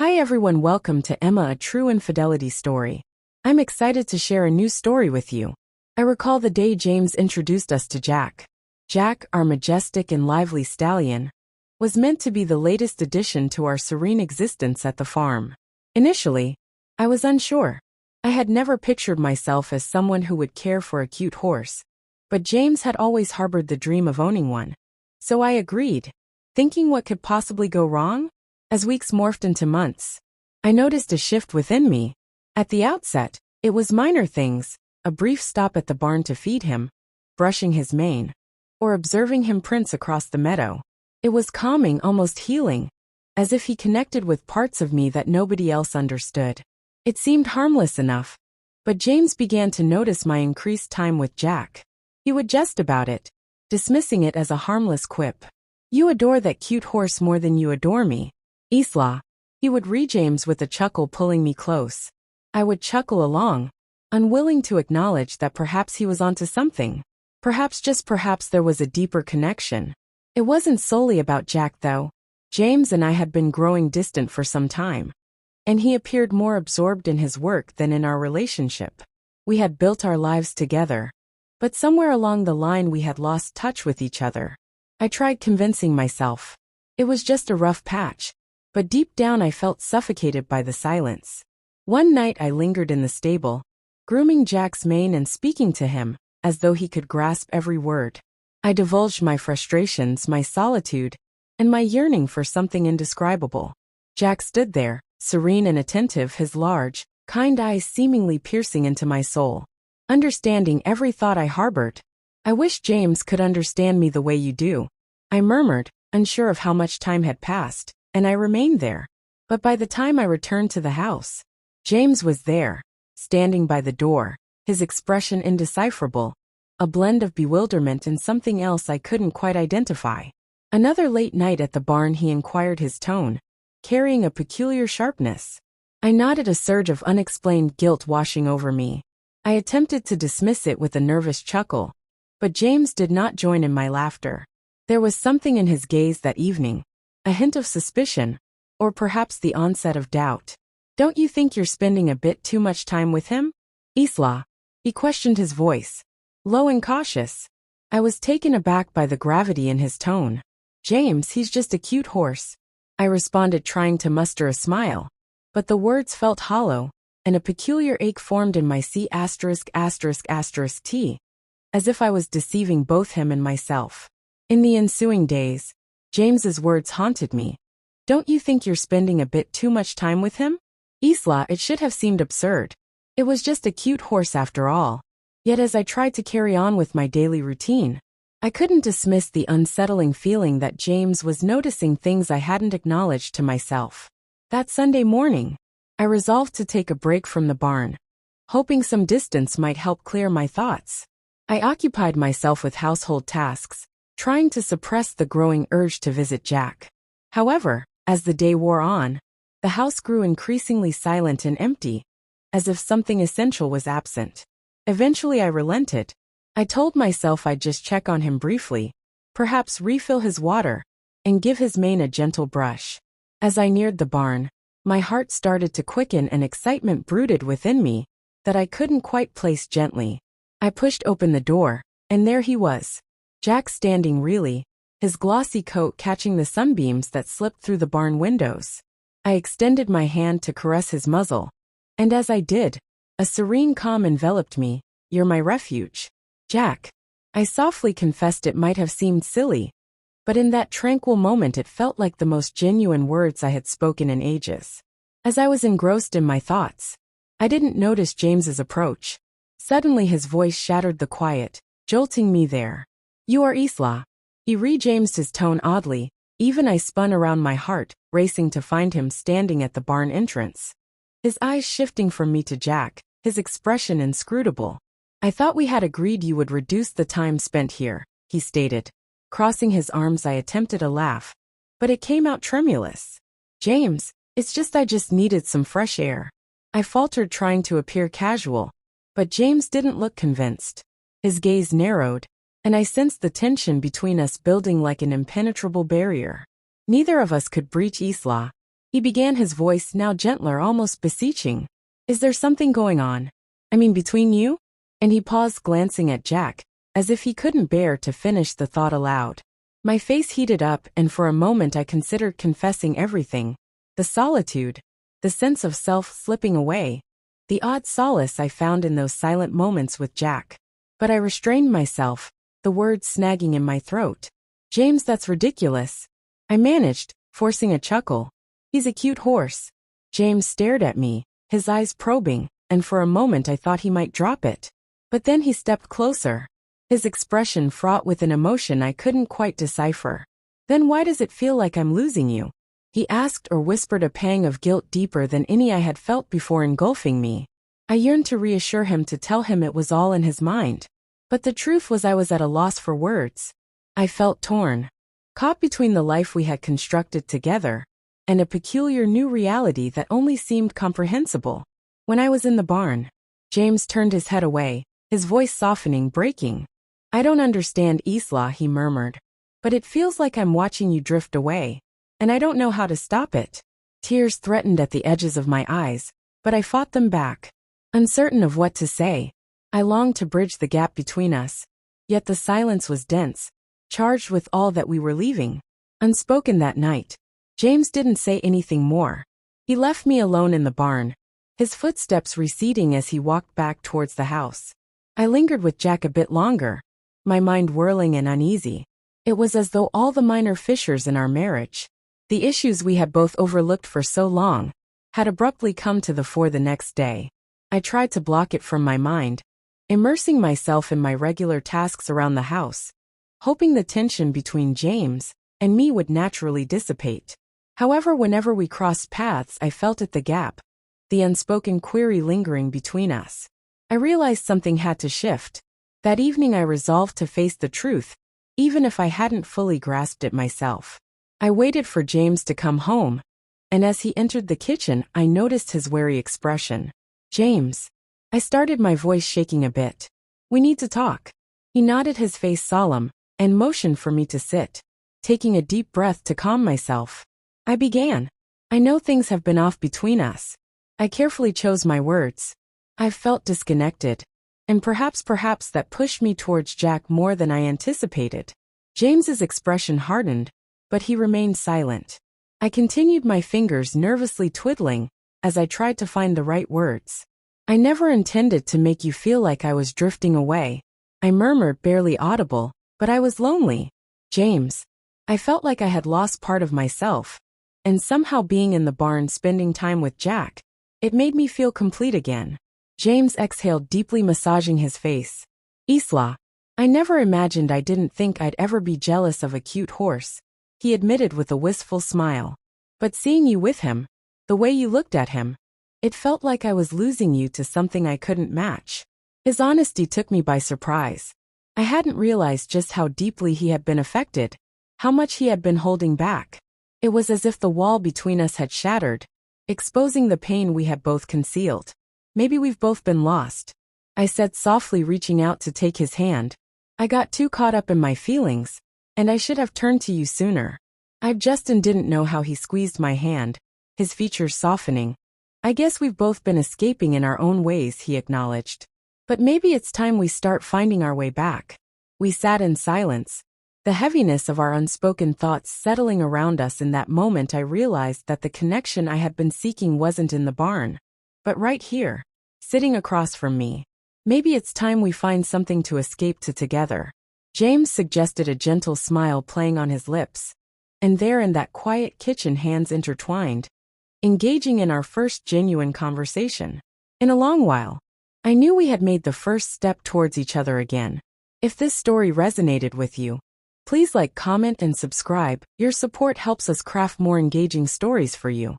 Hi everyone, welcome to Emma, a true infidelity story. I'm excited to share a new story with you. I recall the day James introduced us to Jack. Jack, our majestic and lively stallion, was meant to be the latest addition to our serene existence at the farm. Initially, I was unsure. I had never pictured myself as someone who would care for a cute horse, but James had always harbored the dream of owning one. So I agreed, thinking what could possibly go wrong? As weeks morphed into months, I noticed a shift within me. At the outset, it was minor things, a brief stop at the barn to feed him, brushing his mane, or observing him prance across the meadow. It was calming, almost healing, as if he connected with parts of me that nobody else understood. It seemed harmless enough, but James began to notice my increased time with Jack. He would jest about it, dismissing it as a harmless quip. "You adore that cute horse more than you adore me, Isla," he would James with a chuckle, pulling me close. I would chuckle along, unwilling to acknowledge that perhaps he was onto something. Perhaps, just perhaps, there was a deeper connection. It wasn't solely about Jack though. James and I had been growing distant for some time, and he appeared more absorbed in his work than in our relationship. We had built our lives together, but somewhere along the line we had lost touch with each other. I tried convincing myself it was just a rough patch, but deep down I felt suffocated by the silence. One night I lingered in the stable, grooming Jack's mane and speaking to him, as though he could grasp every word. I divulged my frustrations, my solitude, and my yearning for something indescribable. Jack stood there, serene and attentive, his large, kind eyes seemingly piercing into my soul, understanding every thought I harbored. "I wish James could understand me the way you do," I murmured, unsure of how much time had passed. And I remained there. But by the time I returned to the house, James was there, standing by the door, his expression indecipherable, a blend of bewilderment and something else I couldn't quite identify. Another late night at the barn, he inquired, his tone carrying a peculiar sharpness. I nodded, a surge of unexplained guilt washing over me. I attempted to dismiss it with a nervous chuckle, but James did not join in my laughter. There was something in his gaze that evening, a hint of suspicion, or perhaps the onset of doubt. "Don't you think you're spending a bit too much time with him, Isla?" he questioned, his voice low and cautious. I was taken aback by the gravity in his tone. "James, he's just a cute horse," I responded, trying to muster a smile. But the words felt hollow, and a peculiar ache formed in my C*******T, as if I was deceiving both him and myself. In the ensuing days, James's words haunted me. "Don't you think you're spending a bit too much time with him, Isla?" It should have seemed absurd. It was just a cute horse after all. Yet as I tried to carry on with my daily routine, I couldn't dismiss the unsettling feeling that James was noticing things I hadn't acknowledged to myself. That Sunday morning, I resolved to take a break from the barn, hoping some distance might help clear my thoughts. I occupied myself with household tasks, trying to suppress the growing urge to visit Jack. However, as the day wore on, the house grew increasingly silent and empty, as if something essential was absent. Eventually I relented. I told myself I'd just check on him briefly, perhaps refill his water, and give his mane a gentle brush. As I neared the barn, my heart started to quicken and excitement brooded within me that I couldn't quite place gently. I pushed open the door, and there he was, Jack, standing really, his glossy coat catching the sunbeams that slipped through the barn windows. I extended my hand to caress his muzzle, and as I did, a serene calm enveloped me. "You're my refuge, Jack," I softly confessed. It might have seemed silly, but in that tranquil moment it felt like the most genuine words I had spoken in ages. As I was engrossed in my thoughts, I didn't notice James's approach. Suddenly his voice shattered the quiet, jolting me there. "You are Isla," he Jamesed, his tone oddly. Even I spun around, my heart racing to find him standing at the barn entrance, his eyes shifting from me to Jack, his expression inscrutable. "I thought we had agreed you would reduce the time spent here," he stated. Crossing his arms, I attempted a laugh, but it came out tremulous. "James, it's just I just needed some fresh air," I faltered, trying to appear casual. But James didn't look convinced. His gaze narrowed, and I sensed the tension between us building like an impenetrable barrier. Neither of us could breach Isla, He began, his voice now gentler, almost beseeching. Is there something going on? I mean, between you? And he paused, glancing at Jack, as if he couldn't bear to finish the thought aloud. My face heated up, and for a moment I considered confessing everything. The solitude, the sense of self slipping away, the odd solace I found in those silent moments with Jack. But I restrained myself, the words snagging in my throat. James, that's ridiculous. I managed, forcing a chuckle. He's a cute horse. James stared at me, his eyes probing, and for a moment I thought he might drop it. But then he stepped closer, his expression fraught with an emotion I couldn't quite decipher. Then why does it feel like I'm losing you? He asked, or whispered, a pang of guilt deeper than any I had felt before engulfing me. I yearned to reassure him, to tell him it was all in his mind. But the truth was I was at a loss for words. I felt torn, caught between the life we had constructed together and a peculiar new reality that only seemed comprehensible. When I was in the barn, James turned his head away, his voice softening, breaking. I don't understand, Isla, he murmured. But it feels like I'm watching you drift away, and I don't know how to stop it. Tears threatened at the edges of my eyes, but I fought them back. Uncertain of what to say, I longed to bridge the gap between us. Yet the silence was dense, charged with all that we were leaving. Unspoken that night, James didn't say anything more. He left me alone in the barn, his footsteps receding as he walked back towards the house. I lingered with Jack a bit longer, my mind whirling and uneasy. It was as though all the minor fissures in our marriage, the issues we had both overlooked for so long, had abruptly come to the fore the next day. I tried to block it from my mind, immersing myself in my regular tasks around the house, hoping the tension between James and me would naturally dissipate. However, whenever we crossed paths, I felt it, the gap, the unspoken query lingering between us. I realized something had to shift. That evening I resolved to face the truth, even if I hadn't fully grasped it myself. I waited for James to come home, and as he entered the kitchen, I noticed his wary expression. James. I started, my voice shaking a bit. We need to talk. He nodded, his face solemn, and motioned for me to sit, taking a deep breath to calm myself. I began. I know things have been off between us. I carefully chose my words. I've felt disconnected, and perhaps that pushed me towards Jack more than I anticipated. James's expression hardened, but he remained silent. I continued, my fingers nervously twiddling as I tried to find the right words. I never intended to make you feel like I was drifting away, I murmured, barely audible, but I was lonely. James. I felt like I had lost part of myself, and somehow being in the barn spending time with Jack, it made me feel complete again. James exhaled deeply, massaging his face. Isla. I never imagined, I didn't think I'd ever be jealous of a cute horse, he admitted with a wistful smile. But seeing you with him, the way you looked at him, it felt like I was losing you to something I couldn't match. His honesty took me by surprise. I hadn't realized just how deeply he had been affected, how much he had been holding back. It was as if the wall between us had shattered, exposing the pain we had both concealed. Maybe we've both been lost, I said softly, reaching out to take his hand. I got too caught up in my feelings, and I should have turned to you sooner. Justin didn't know how. He squeezed my hand, his features softening. I guess we've both been escaping in our own ways, he acknowledged. But maybe it's time we start finding our way back. We sat in silence, the heaviness of our unspoken thoughts settling around us. In that moment I realized that the connection I had been seeking wasn't in the barn, but right here, sitting across from me. Maybe it's time we find something to escape to together, James suggested, a gentle smile playing on his lips. And there in that quiet kitchen, hands intertwined, engaging in our first genuine conversation in a long while, I knew we had made the first step towards each other again. If this story resonated with you, please like, comment, and subscribe. Your support helps us craft more engaging stories for you.